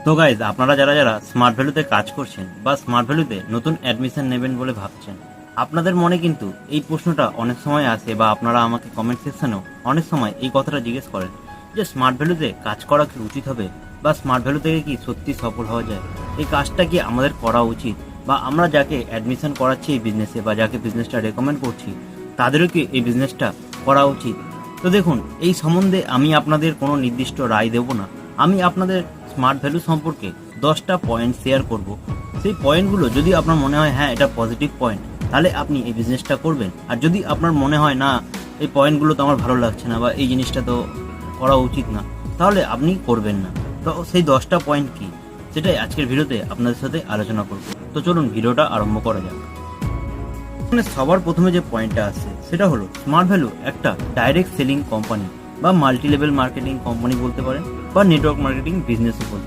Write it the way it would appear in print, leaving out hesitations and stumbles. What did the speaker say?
তো গাইজ, আপনারা যারা যারা স্মার্ট ভ্যালুতে কাজ করছেন বা স্মার্ট ভ্যালুতে নতুন অ্যাডমিশন নেবেন বলে ভাবছেন, আপনাদের মনে কিন্তু এই প্রশ্নটা অনেক সময় আসে বা আপনারা আমাকে কমেন্ট সেকশনেও অনেক সময় এই কথাটা জিজ্ঞেস করেন যে স্মার্ট ভ্যালুতে কাজ করা কি উচিত হবে বা স্মার্ট ভ্যালু থেকে কি সত্যি সফল হওয়া যায়, এই কাজটা কি আমাদের করা উচিত বা আমরা যাকে অ্যাডমিশন করাচ্ছি এই বিজনেসে বা যাকে বিজনেসটা রেকমেন্ড করছি তাদেরও কি এই বিজনেসটা করা উচিত। তো দেখুন, এই সম্বন্ধে আমি আপনাদের কোনো নির্দিষ্ট রায় দেব না। আমি আপনাদের স্মার্ট ভ্যালু সম্পর্কে 10টা পয়েন্ট শেয়ার করব। সেই পয়েন্টগুলো যদি আপনার মনে হয় হ্যাঁ এটা পজিটিভ পয়েন্ট, তাহলে আপনি এই বিজনেসটা করবেন। আর যদি আপনার মনে হয় না এই পয়েন্টগুলো তো আমার ভালো লাগছে না বা এই জিনিসটা তো করা উচিত না, তাহলে আপনি করবেন না। তো সেই 10টা পয়েন্ট কি, সেটাই আজকের ভিডিওতে আপনাদের সাথে আলোচনা করব। তো চলুন ভিডিওটা আরম্ভ করা যাক। এখানে সবার প্রথমে যে পয়েন্টটা আসছে সেটা হলো স্মার্ট ভ্যালু একটা ডাইরেক্ট সেলিং কোম্পানি বা মাল্টি লেভেল মার্কেটিং কোম্পানি বলতে পারেন বা নেটওয়ার্ক মার্কেটিং বিজনেসও বলতে পারেন।